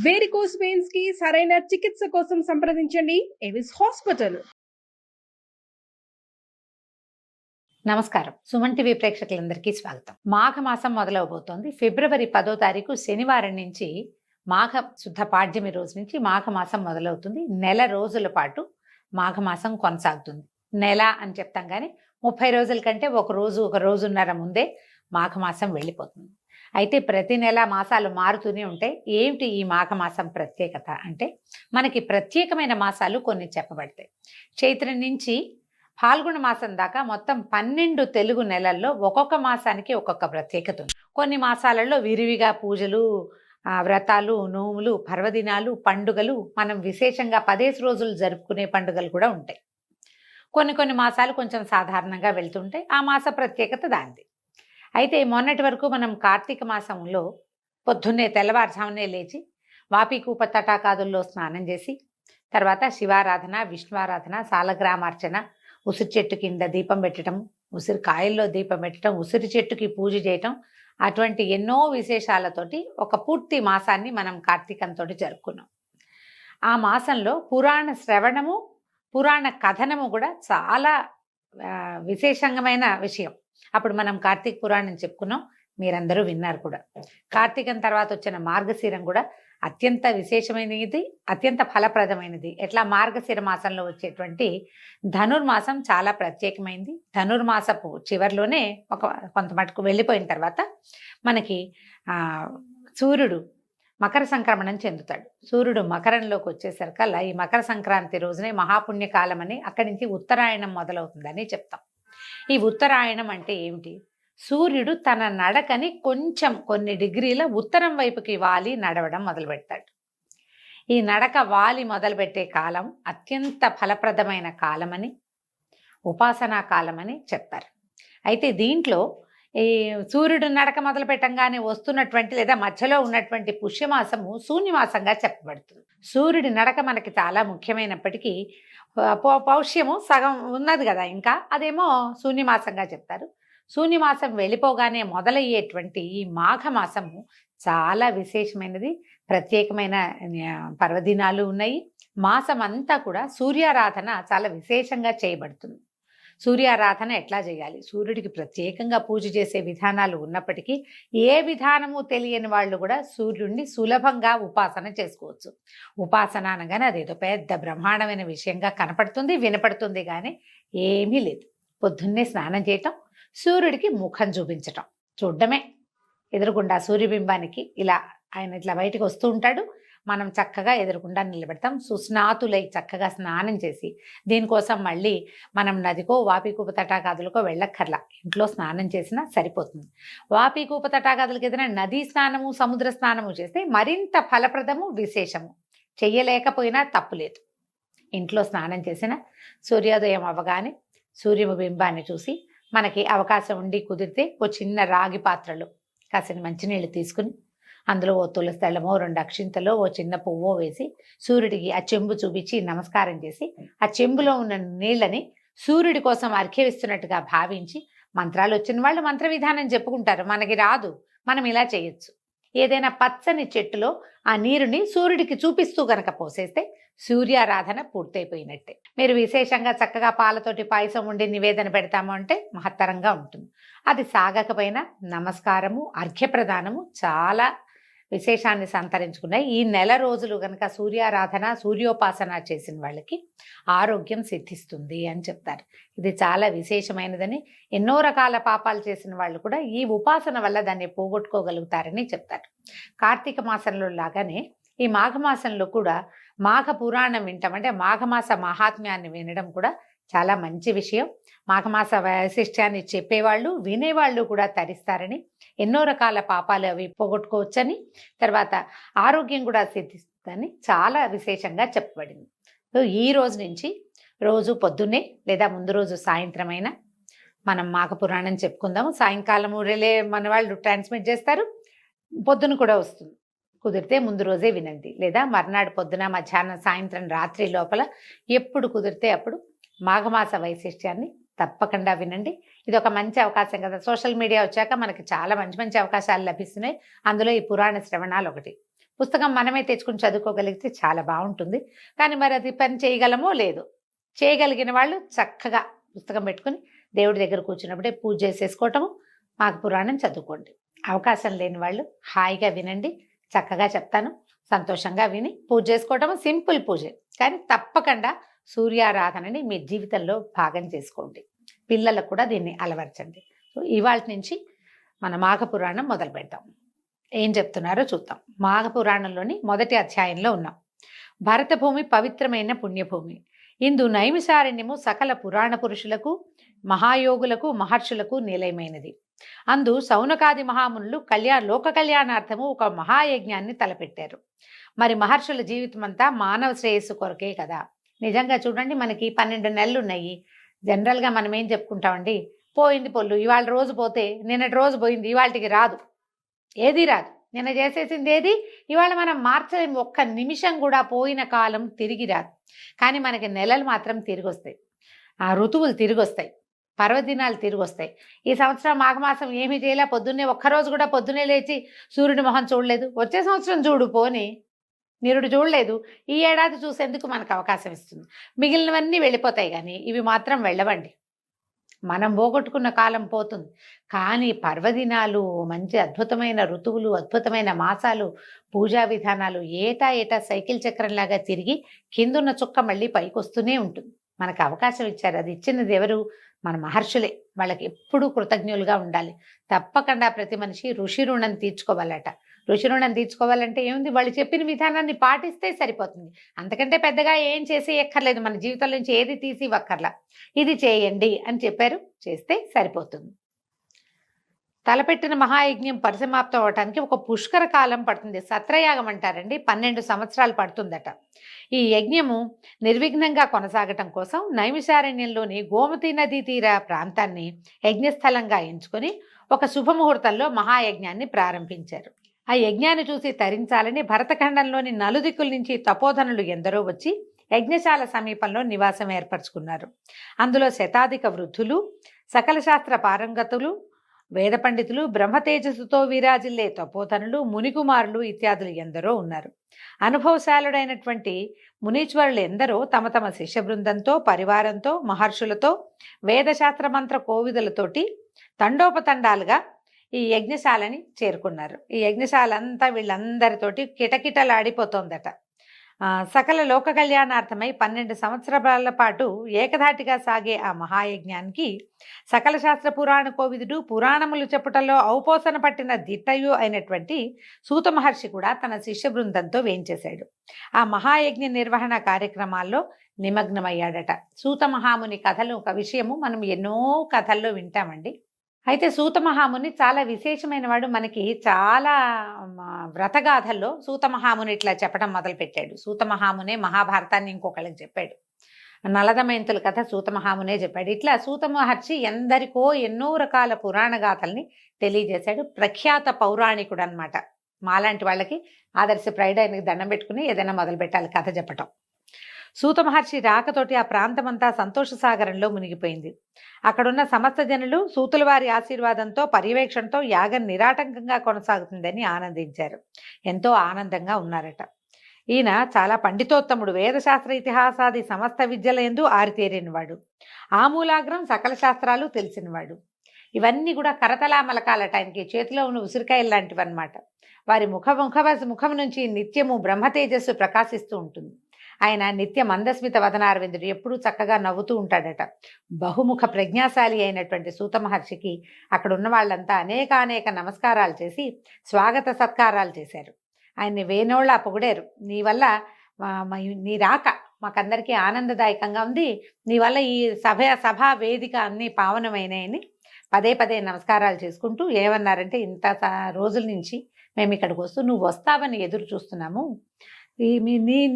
Varicose veins కి సరైన చికిత్స కోసం సంప్రదించండి ఎవిస్ హాస్పిటల్. నమస్కారం. సుమన్ టీవీ ప్రేక్షకులందరికీ స్వాగతం. మాఘమాసం మొదలవబోతోంది. ఫిబ్రవరి 10వ తారీఖు శనివారం నుంచి మాఘ శుద్ధ పాడ్యమి రోజు నుంచి మాఘమాసం మొదలవుతుంది. నెల రోజుల పాటు మాఘమాసం కొనసాగుతుంది. నెల అని చెప్తాం కానీ 30 రోజుల కంటే ఒక రోజున్నర ముందే మాఘమాసం వెళ్ళిపోతుంది. అయితే ప్రతి నెల మాసాలు మారుతూనే ఉంటాయి. ఏమిటి ఈ మాఘమాసం ప్రత్యేకత అంటే, మనకి ప్రత్యేకమైన మాసాలు కొన్ని చెప్పబడతాయి. చైత్రం నుంచి ఫాల్గుణ మాసం దాకా మొత్తం 12 తెలుగు నెలల్లో ఒక్కొక్క మాసానికి ఒక్కొక్క ప్రత్యేకత ఉంది. కొన్ని మాసాలలో విరివిగా పూజలు, వ్రతాలు, నోములు, పర్వదినాలు, పండుగలు, మనం విశేషంగా 10 రోజులు జరుపుకునే పండుగలు కూడా ఉంటాయి. కొన్ని మాసాలు కొంచెం సాధారణంగా వెళ్తుంటాయి. ఆ మాస ప్రత్యేకత దానిది. అయితే మొన్నటి వరకు మనం కార్తీక మాసంలో పొద్దున్నే తెల్లవారుజామునే లేచి వాపికూప తటాకాదుల్లో స్నానం చేసి, తర్వాత శివారాధన, విష్ణువారాధన, సాలగ్రామార్చన, ఉసిరి చెట్టు కింద దీపం పెట్టడం, ఉసిరికాయల్లో దీపం పెట్టడం, ఉసిరి చెట్టుకి పూజ చేయటం, అటువంటి ఎన్నో విశేషాలతోటి ఒక పూర్తి మాసాన్ని మనం కార్తీకంతో జరుపుకున్నాం. ఆ మాసంలో పురాణ శ్రవణము, పురాణ కథనము కూడా చాలా విశేషమైన విషయం. అప్పుడు మనం కార్తీక పురాణం చెప్పుకున్నాం, మీరందరూ విన్నారు కూడా. కార్తీకం తర్వాత వచ్చిన మార్గశిరం కూడా అత్యంత విశేషమైనది, అత్యంత ఫలప్రదమైనది. ఎట్లా మార్గశిర మాసంలో వచ్చేటువంటి ధనుర్మాసం చాలా ప్రత్యేకమైంది. ధనుర్మాసపు చివరిలోనే కొంత మటుకు వెళ్ళిపోయిన తర్వాత మనకి సూర్యుడు మకర సంక్రమణం చెందుతాడు. సూర్యుడు మకరంలోకి వచ్చేసరికల్లా ఈ మకర సంక్రాంతి రోజునే మహాపుణ్యకాలం అని, అక్కడి నుంచి ఉత్తరాయణం మొదలవుతుందని చెప్తాం. ఈ ఉత్తరాయణం అంటే ఏమిటి? సూర్యుడు తన నడకని కొంచెం కొన్ని డిగ్రీల ఉత్తరం వైపుకి వాలి నడవడం మొదలు పెడతాడు. ఈ నడక వాలి మొదలుపెట్టే కాలం అత్యంత ఫలప్రదమైన కాలమని, ఉపాసనా కాలమని చెప్తారు. అయితే దీంట్లో ఈ సూర్యుడు నడక మొదలు పెట్టంగానే వస్తున్నటువంటి లేదా మధ్యలో ఉన్నటువంటి పుష్యమాసము శూన్యమాసంగా చెప్పబడుతుంది. సూర్యుడి నడక మనకి చాలా ముఖ్యమైనప్పటికీ పౌష్యము సగం ఉన్నది కదా, ఇంకా అదేమో శూన్యమాసంగా చెప్తారు. శూన్యమాసం వెళ్ళిపోగానే మొదలయ్యేటువంటి ఈ మాఘమాసము చాలా విశేషమైనది. ప్రత్యేకమైన పర్వదినాలు ఉన్నాయి. మాసం అంతా కూడా సూర్యారాధన చాలా విశేషంగా చేయబడుతుంది. సూర్యారాధన ఎట్లా చేయాలి, సూర్యుడికి ప్రత్యేకంగా పూజ చేసే విధానాలు ఉన్నప్పటికీ ఏ విధానము తెలియని వాళ్ళు కూడా సూర్యుడిని సులభంగా ఉపాసన చేసుకోవచ్చు. ఉపాసన అనగానే అదేదో పెద్ద బ్రహ్మాండమైన విషయంగా కనపడుతుంది, వినపడుతుంది, కానీ ఏమీ లేదు. పొద్దున్నే స్నానం చేయటం, సూర్యుడికి ముఖం చూపించటం, చూడడమే. ఎదురుగుండా సూర్యబింబానికి ఇలా ఆయన ఇట్లా బయటకు వస్తూ ఉంటాడు. మనం చక్కగా ఎదురుకుండా నిలబెడతాం. సుస్నాతులై చక్కగా స్నానం చేసి, దీనికోసం మళ్ళీ మనం నదికో వాపికూప తటాకాదులకో వెళ్ళక్కర్లా, ఇంట్లో స్నానం చేసినా సరిపోతుంది. వాపికూప తటాకాదులకి ఏదైనా నదీ స్నానము, సముద్ర స్నానము చేస్తే మరింత ఫలప్రదము, విశేషము. చెయ్యలేకపోయినా తప్పులేదు. ఇంట్లో స్నానం చేసిన సూర్యోదయం అవ్వగానే సూర్యబింబాన్ని చూసి, మనకి అవకాశం ఉండి కుదిరితే ఓ చిన్న రాగి పాత్రలో కాసిన మంచినీళ్ళు తీసుకుని, అందులో ఓ తులసి దళమో, 2 అక్షింతలో, ఓ చిన్న పువ్వో వేసి సూర్యుడికి ఆ చెంబు చూపించి నమస్కారం చేసి, ఆ చెంబులో ఉన్న నీళ్ళని సూర్యుడి కోసం అర్ఘ్యమిస్తున్నట్టుగా భావించి, మంత్రాలు వచ్చిన వాళ్ళు మంత్ర విధానం చెప్పుకుంటారు. మనకి రాదు, మనం ఇలా చేయొచ్చు. ఏదైనా పచ్చని చెట్టులో ఆ నీరుని సూర్యుడికి చూపిస్తూ గనక పోసేస్తే సూర్యారాధన పూర్తయిపోయినట్టే. మీరు విశేషంగా చక్కగా పాలతోటి పాయసం ఉండి నివేదన పెడతాము అంటే మహత్తరంగా ఉంటుంది. అది సాగకపోయినా నమస్కారము, అర్ఘ్యప్రదానము చాలా విశేషాన్ని సంతరించుకున్నాయి. ఈ నెల రోజులు గనక సూర్యారాధన, సూర్యోపాసన చేసిన వాళ్ళకి ఆరోగ్యం సిద్ధిస్తుంది అని చెప్తారు. ఇది చాలా విశేషమైనదని, ఎన్నో రకాల పాపాలు చేసిన వాళ్ళు కూడా ఈ ఉపాసన వల్ల దాన్ని పోగొట్టుకోగలుగుతారని చెప్తారు. కార్తీక మాసంలో లాగానే ఈ మాఘమాసంలో కూడా మాఘ పురాణం వింటాం, అంటే మాఘమాస మహాత్మ్యాన్ని వినడం కూడా చాలా మంచి విషయం. మాఘమాస వైశిష్ట్యాన్ని చెప్పేవాళ్ళు, వినేవాళ్ళు కూడా తరిస్తారని, ఎన్నో రకాల పాపాలు అవి పోగొట్టుకోవచ్చని, తర్వాత ఆరోగ్యం కూడా సిద్ధిస్తుందని చాలా విశేషంగా చెప్పబడింది. సో ఈ రోజు నుంచి రోజు పొద్దున్నే లేదా ముందు రోజు సాయంత్రం అయినా మనం మాఘ పురాణం చెప్పుకుందాము. సాయంకాలము రిలే మన వాళ్ళు ట్రాన్స్మిట్ చేస్తారు, పొద్దున కూడా వస్తుంది. కుదిరితే ముందు రోజే వినండి, లేదా మర్నాడు పొద్దున, మధ్యాహ్నం, సాయంత్రం, రాత్రి లోపల ఎప్పుడు కుదిరితే అప్పుడు మాఘమాస వైశిష్ట్యాన్ని తప్పకుండా వినండి. ఇది ఒక మంచి అవకాశం కదా. సోషల్ మీడియా వచ్చాక మనకి చాలా మంచి మంచి అవకాశాలు లభిస్తున్నాయి. అందులో ఈ పురాణ శ్రవణాలు ఒకటి. పుస్తకం మనమే తెచ్చుకుని చదువుకోగలిగితే చాలా బాగుంటుంది. కానీ మరి అది పని చేయగలమో లేదు. చేయగలిగిన వాళ్ళు చక్కగా పుస్తకం పెట్టుకుని దేవుడి దగ్గర కూర్చున్నప్పుడే పూజ చేసేసుకోవటము, మాఘ పురాణం చదువుకోండి. అవకాశం లేని వాళ్ళు హాయిగా వినండి, చక్కగా చెప్తాను, సంతోషంగా విని పూజ చేసుకోవటము సింపుల్ పూజే. కానీ తప్పకుండా సూర్యారాధనని మీ జీవితంలో భాగం చేసుకోండి. పిల్లలకు కూడా దీన్ని అలవర్చండి. సో ఇవాళ నుంచి మన మాఘ పురాణం మొదలు పెడతాం. ఏం చెప్తున్నారో చూద్దాం. మాఘ పురాణంలోని మొదటి అధ్యాయంలో ఉన్నాం. భరత భూమి పవిత్రమైన పుణ్యభూమి. ఇందు నైమిషారణ్యము సకల పురాణ పురుషులకు, మహాయోగులకు, మహర్షులకు నిలయమైనది. అందు సౌనకాది మహామునులు లోక కళ్యాణార్థము ఒక మహాయజ్ఞాన్ని తలపెట్టారు. మరి మహర్షుల జీవితం అంతా మానవ శ్రేయస్సు కొరకే కదా. నిజంగా చూడండి, మనకి 12 నెలలు ఉన్నాయి. జనరల్గా మనం ఏం చెప్పుకుంటామండి, పోయింది పొల్లు, ఇవాళ రోజు పోతే నిన్నటి రోజు పోయింది, ఇవాళకి రాదు, ఏది రాదు. నిన్న చేసేసింది ఏది ఇవాళ మనం మార్చలేము. ఒక్క నిమిషం కూడా పోయిన కాలం తిరిగి రాదు. కానీ మనకి నెలలు మాత్రం తిరిగి వస్తాయి, ఆ ఋతువులు తిరిగి వస్తాయి, పర్వదినాలు తిరిగి వస్తాయి. ఈ సంవత్సరం మాఘమాసం ఏమీ చేయలే, పొద్దున్నే ఒక్కరోజు కూడా పొద్దున్నే లేచి సూర్యుడి మొహం చూడలేదు. వచ్చే సంవత్సరం చూడు, పోని నిరుడు చూడలేదు, ఈ ఏడాది చూసేందుకు మనకు అవకాశం ఇస్తుంది. మిగిలినవన్నీ వెళ్ళిపోతాయి, కానీ ఇవి మాత్రం వెళ్ళవండి. మనం పోగొట్టుకున్న కాలం పోతుంది. కానీ పర్వదినాలు, మంచి అద్భుతమైన ఋతువులు, అద్భుతమైన మాసాలు, పూజా విధానాలు ఏటా సైకిల్ చక్రంలాగా తిరిగి కిందున్న చుక్క మళ్ళీ పైకి వస్తూనే ఉంటుంది. మనకు అవకాశం ఇచ్చారు. అది ఇచ్చినది ఎవరు? మన మహర్షులే. వాళ్ళకి ఎప్పుడూ కృతజ్ఞులుగా ఉండాలి. తప్పకుండా ప్రతి మనిషి ఋషి రుణం తీర్చుకోవాలట. ఋషి రుణం తీర్చుకోవాలంటే ఏముంది, వాళ్ళు చెప్పిన విధానాన్ని పాటిస్తే సరిపోతుంది. అంతకంటే పెద్దగా ఏం చేసి ఎక్కర్లేదు. మన జీవితం నుంచి ఏది తీసి ఇవ్వక్కర్లా. ఇది చేయండి అని చెప్పారు, చేస్తే సరిపోతుంది. తలపెట్టిన మహాయజ్ఞం పరిసమాప్తం అవటానికి ఒక పుష్కర కాలం పడుతుంది. సత్రయాగం అంటారండి, 12 సంవత్సరాలు పడుతుందట. ఈ యజ్ఞము నిర్విఘ్నంగా కొనసాగటం కోసం నైమిషారణ్యంలోని గోమతి నదీ తీర ప్రాంతాన్ని యజ్ఞస్థలంగా ఎంచుకొని ఒక శుభముహూర్తంలో మహాయజ్ఞాన్ని ప్రారంభించారు. ఆ యజ్ఞాన్ని చూసి తరించాలని భరతఖండంలోని నలుదిక్కుల నుంచి తపోధనులు ఎందరో వచ్చి యజ్ఞశాల సమీపంలో నివాసం ఏర్పరచుకున్నారు. అందులో శతాధిక వృద్ధులు, సకల శాస్త్ర పారంగతులు, వేద పండితులు, బ్రహ్మతేజస్సుతో విరాజిల్లే తపోధనులు, మునికుమారులు ఇత్యాదులు ఎందరో ఉన్నారు. అనుభవశాలుడైనటువంటి మునీశ్వరులు ఎందరో తమ తమ శిష్య బృందంతో, పరివారంతో, మహర్షులతో, వేదశాస్త్ర మంత్ర కోవిదలతోటి తండోపతండాలుగా ఈ యజ్ఞశాలని చేరుకున్నారు. ఈ యజ్ఞశాల అంతా వీళ్ళందరితోటి కిటకిటలాడిపోతోందట. సకల లోక కళ్యాణార్థమై 12 సంవత్సరాల పాటు ఏకధాటిగా సాగే ఆ మహాయజ్ఞానికి సకల శాస్త్ర పురాణ కోవిదుడు, పురాణములు చెప్పుటలో ఔపోసన పట్టిన దిట్టయు అయినటువంటి సూత మహర్షి కూడా తన శిష్య బృందంతో వేంచేశాడు. ఆ మహాయజ్ఞ నిర్వహణ కార్యక్రమాల్లో నిమగ్నమయ్యాడట. సూత మహాముని కథలు ఒక విషయము మనం ఎన్నో కథల్లో వింటామండి. అయితే సూత మహాముని చాలా విశేషమైన వాడు. మనకి చాలా వ్రతగాథల్లో సూత మహాముని ఇట్లా చెప్పడం మొదలుపెట్టాడు. సూత మహామునే మహాభారతాన్ని ఇంకొకళ్ళకి చెప్పాడు. నలదమయంతుల కథ సూత మహామునే చెప్పాడు. ఇట్లా సూత మహర్షి ఎందరికో ఎన్నో రకాల పురాణ గాథల్ని తెలియజేశాడు. ప్రఖ్యాత పౌరాణికుడు అనమాట. మాలాంటి వాళ్ళకి ఆదర్శప్రాయుడు. ఆయనకి దండం పెట్టుకుని ఏదైనా మొదలు పెట్టాలి కథ చెప్పటం. సూత మహర్షి రాకతోటి ఆ ప్రాంతమంతా సంతోష సాగరంలో మునిగిపోయింది. అక్కడున్న సమస్త జనులు సూతుల వారి ఆశీర్వాదంతో, పర్యవేక్షణతో యాగం నిరాటంకంగా కొనసాగుతుందని ఆనందించారు. ఎంతో ఆనందంగా ఉన్నారట. ఈయన చాలా పండితోత్తముడు. వేదశాస్త్ర ఇతిహాసాది సమస్త విద్యల యందు ఆరితేరినవాడు. ఆమూలాగ్రం సకల శాస్త్రాలు తెలిసినవాడు. ఇవన్నీ కూడా కరతలామలకాలట. ఆయనకి చేతిలో ఉన్న ఉసిరికాయలు లాంటివి అనమాట. వారి ముఖం నుంచి నిత్యము బ్రహ్మతేజస్సు ప్రకాశిస్తూ ఉంటుంది. ఆయన నిత్య మందస్మిత వదనారవిందుడు, ఎప్పుడూ చక్కగా నవ్వుతూ ఉంటాడట. బహుముఖ ప్రజ్ఞాశాలి అయినటువంటి సూత మహర్షికి అక్కడ ఉన్న వాళ్ళంతా అనేక నమస్కారాలు చేసి స్వాగత సత్కారాలు చేశారు. ఆయన్ని వేనోళ్ళ పొగిడారు. నీ వల్ల నీ రాక మాకందరికీ ఆనందదాయకంగా ఉంది. నీ వల్ల ఈ సభా వేదిక అన్ని పావనమైనాయని పదే నమస్కారాలు చేసుకుంటూ ఏమన్నారంటే, ఇంత రోజుల నుంచి మేము ఇక్కడికి వస్తూ నువ్వు వస్తావని ఎదురు చూస్తున్నాము.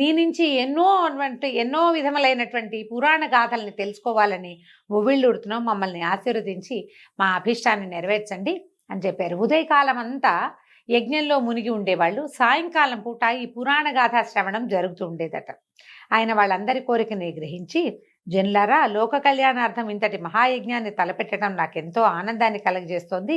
నీ నుంచి ఎన్నో విధములైనటువంటి పురాణ గాథల్ని తెలుసుకోవాలని ఉవ్విళ్ళూడుతున్నాం. మమ్మల్ని ఆశీర్వదించి మా అభిష్టాన్ని నెరవేర్చండి అని చెప్పారు. ఉదయకాలం అంతా యజ్ఞంలో మునిగి ఉండేవాళ్ళు. సాయంకాలం పూట ఈ పురాణ గాథా శ్రవణం జరుగుతూ ఉండేదట. ఆయన వాళ్ళందరి కోరికని గ్రహించి జనులారా, లోక కళ్యాణార్థం ఇంతటి మహాయజ్ఞాన్ని తలపెట్టడం నాకెంతో ఆనందాన్ని కలగజేస్తోంది.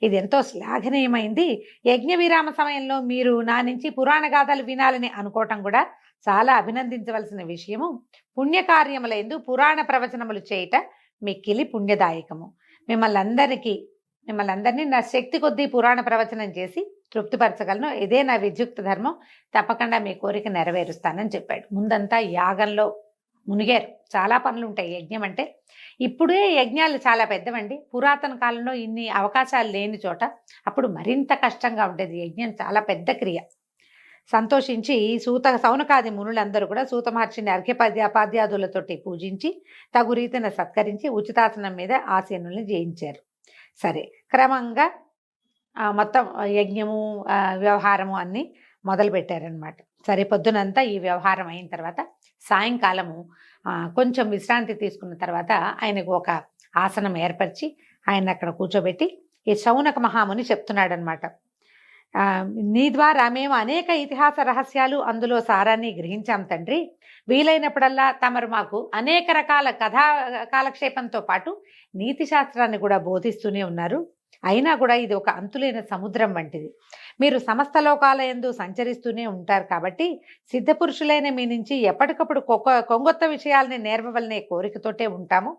ఇది ఎంతో శ్లాఘనీయమైంది. యజ్ఞ విరామ సమయంలో మీరు నా నుంచి పురాణ గాథలు వినాలని అనుకోవటం కూడా చాలా అభినందించవలసిన విషయము. పుణ్యకార్యములందు పురాణ ప్రవచనములు చేయుట మిక్కిలి పుణ్యదాయకము. మిమ్మల్ని అందరినీ నా శక్తి కొద్దీ పురాణ ప్రవచనం చేసి తృప్తిపరచగలను. ఇదే నా విద్యుక్త ధర్మం. తప్పకుండా మీ కోరిక నెరవేరుస్తానని చెప్పాడు. ముందంతా యాగంలో మునిగారు. చాలా పనులు ఉంటాయి యజ్ఞం అంటే. ఇప్పుడే యజ్ఞాలు చాలా పెద్దవండి. పురాతన కాలంలో ఇన్ని అవకాశాలు లేని చోట అప్పుడు మరింత కష్టంగా ఉండేది. యజ్ఞం చాలా పెద్ద క్రియ. సంతోషించి సౌనకాది మునులందరూ కూడా సూత మహర్షిని అర్ఘ్యపాద్యాదులతోటి పూజించి తగు రీతిన సత్కరించి ఉచితాసనం మీద ఆసీనుల్ని జయించారు. సరే, క్రమంగా మొత్తం యజ్ఞము వ్యవహారము అన్నీ మొదలు పెట్టారనమాట. సరే, పొద్దునంతా ఈ వ్యవహారం అయిన తర్వాత సాయంకాలము కొంచెం విశ్రాంతి తీసుకున్న తర్వాత ఆయనకు ఒక ఆసనం ఏర్పరిచి ఆయన అక్కడ కూర్చోబెట్టి ఈ శౌనక మహాముని చెప్తున్నాడు అనమాట. నీ ద్వారా మేము అనేక ఇతిహాస రహస్యాలు అందులో సారాన్ని గ్రహించాం తండ్రి. వీలైనప్పుడల్లా తమరు మాకు అనేక రకాల కథా కాలక్షేపంతో పాటు నీతి శాస్త్రాన్ని కూడా బోధిస్తూనే ఉన్నారు. అయినా కూడా ఇది ఒక అంతులేని సముద్రం వంటిది. మీరు సమస్త లోకాల యందు సంచరిస్తూనే ఉంటారు కాబట్టి సిద్ధపురుషులైన మీ నుంచి ఎప్పటికప్పుడు కొంగొత్త విషయాలని నేర్వవలనే కోరికతోటే ఉంటాము.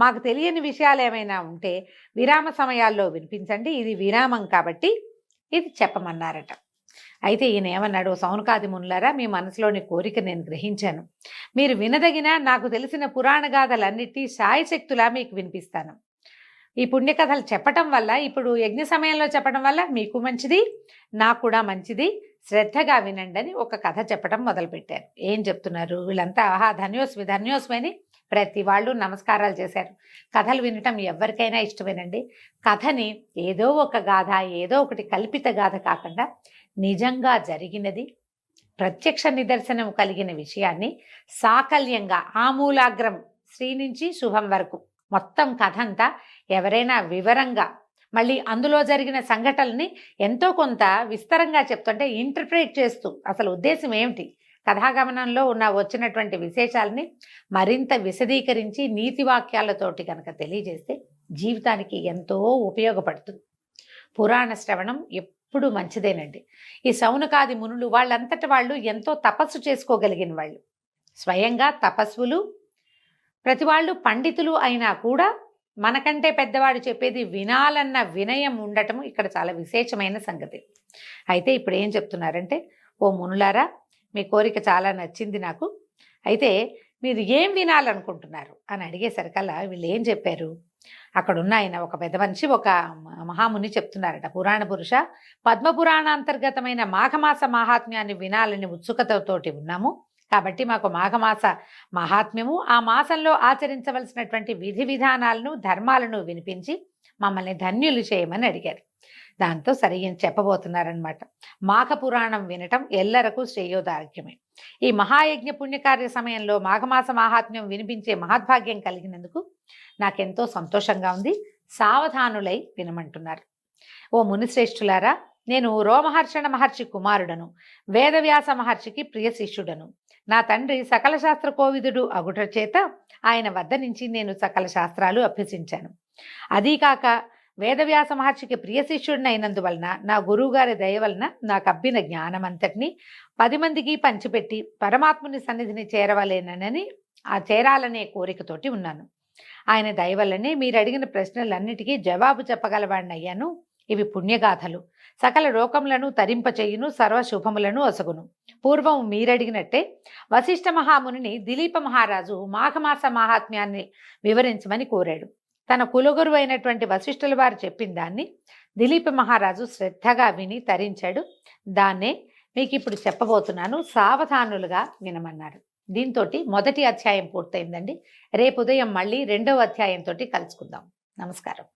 మాకు తెలియని విషయాలు ఏమైనా ఉంటే విరామ సమయాల్లో వినిపించండి. ఇది విరామం కాబట్టి ఇది చెప్పమన్నారట. అయితే ఈయన ఏమన్నాడు, సౌనకాది మునులారా, మీ మనసులోని కోరిక నేను గ్రహించాను. మీరు వినదగిన నాకు తెలిసిన పురాణ గాథలన్నిటి శాయశక్తులా మీకు వినిపిస్తాను. ఈ పుణ్యకథలు చెప్పటం వల్ల, ఇప్పుడు యజ్ఞ సమయంలో చెప్పడం వల్ల మీకు మంచిది, నాకు కూడా మంచిది. శ్రద్ధగా వినండి అని ఒక కథ చెప్పడం మొదలుపెట్టారు. ఏం చెప్తున్నారు వీళ్ళంతా? ఆహా, ధన్యోస్మి అని ప్రతి వాళ్ళు నమస్కారాలు చేశారు. కథలు వినటం ఎవరికైనా ఇష్టమేనండి. కథని ఏదో ఒక గాథ, ఏదో ఒకటి కల్పిత గాథ కాకుండా నిజంగా జరిగినది, ప్రత్యక్ష నిదర్శనం కలిగిన విషయాన్ని సాకల్యంగా ఆమూలాగ్రం శ్రీ నుంచి శుభం వరకు మొత్తం కథ అంతా ఎవరైనా వివరంగా, మళ్ళీ అందులో జరిగిన సంఘటనల్ని ఎంతో కొంత విస్తరంగా చెప్తుంటే ఇంటర్ప్రేట్ చేస్తూ అసలు ఉద్దేశం ఏమిటి, కథాగమనంలో వచ్చినటువంటి విశేషాలని మరింత విశదీకరించి నీతి వాక్యాలతోటి కనుక తెలియజేస్తే జీవితానికి ఎంతో ఉపయోగపడుతుంది. పురాణ శ్రవణం ఎప్పుడు మంచిదేనండి. ఈ సౌనకాది మునులు వాళ్ళంతట వాళ్ళు ఎంతో తపస్సు చేసుకోగలిగిన వాళ్ళు, స్వయంగా తపస్సులు, ప్రతి వాళ్ళు పండితులు అయినా కూడా మనకంటే పెద్దవాడు చెప్పేది వినాలన్న వినయం ఉండటం ఇక్కడ చాలా విశేషమైన సంగతి. అయితే ఇప్పుడు ఏం చెప్తున్నారంటే, ఓ మునులారా, మీ కోరిక చాలా నచ్చింది నాకు. అయితే మీరు ఏం వినాలనుకుంటున్నారు అని అడిగేసరికల్లా వీళ్ళు ఏం చెప్పారు, అక్కడున్న ఆయన ఒక పెద్ద మనిషి, ఒక మహాముని చెప్తున్నారట. పురాణ పురుష, పద్మపురాణాంతర్గతమైన మాఘమాస మహాత్మ్యాన్ని వినాలని ఉత్సుకతతోటి ఉన్నాము. కాబట్టి మాకు మాఘమాస మహాత్మ్యము, ఆ మాసంలో ఆచరించవలసినటువంటి విధి విధానాలను ధర్మాలను వినిపించి మమ్మల్ని ధన్యులు చేయమని అడిగారు. దాంతో సరిగ్గా చెప్పబోతున్నారనమాట. మాఘ పురాణం వినటం ఎల్లరకు శ్రేయోదార్ఘ్యమే. ఈ మహాయజ్ఞ పుణ్యకార్య సమయంలో మాఘమాస మహాత్మ్యం వినిపించే మహద్భాగ్యం కలిగినందుకు నాకెంతో సంతోషంగా ఉంది. సావధానులై వినమంటున్నారు. ఓ మునిశ్రేష్ఠులారా, నేను రోమహర్షణ మహర్షి కుమారుడను, వేదవ్యాస మహర్షికి ప్రియ శిష్యుడను. నా తండ్రి సకల శాస్త్ర కోవిదుడు అగుట చేత ఆయన వద్ద నుంచి నేను సకల శాస్త్రాలు అభ్యసించాను. అదీకాక వేదవ్యాస మహర్షికి ప్రియ శిష్యుడినైనందువలన నా గురువుగారి దయ వలన నాకు అబ్బిన జ్ఞానం అంతటినీ 10 మందికి పంచిపెట్టి పరమాత్ముని సన్నిధిని చేరాలనే కోరికతోటి ఉన్నాను. ఆయన దయ వల్లనే మీరు అడిగిన ప్రశ్నలన్నిటికీ జవాబు చెప్పగలవాడిని అయ్యాను. ఇవి పుణ్యగాథలు, సకల లోకములను తరింపచేయును, సర్వశుభములను ఒసగును. పూర్వం మీరడిగినట్టే వశిష్ఠ మహామునిని దిలీప మహారాజు మాఘమాస మహాత్మ్యాన్ని వివరించమని కోరాడు. తన కులగురు అయినటువంటి వశిష్ఠుల వారు చెప్పిన దాన్ని దిలీప మహారాజు శ్రద్ధగా విని తరించాడు. దాన్నే మీకు ఇప్పుడు చెప్పబోతున్నాను, సావధానులుగా వినమన్నారు. దీంతో మొదటి అధ్యాయం పూర్తయిందండి. రేపు ఉదయం మళ్ళీ 2వ అధ్యాయంతో కలుసుకుందాం. నమస్కారం.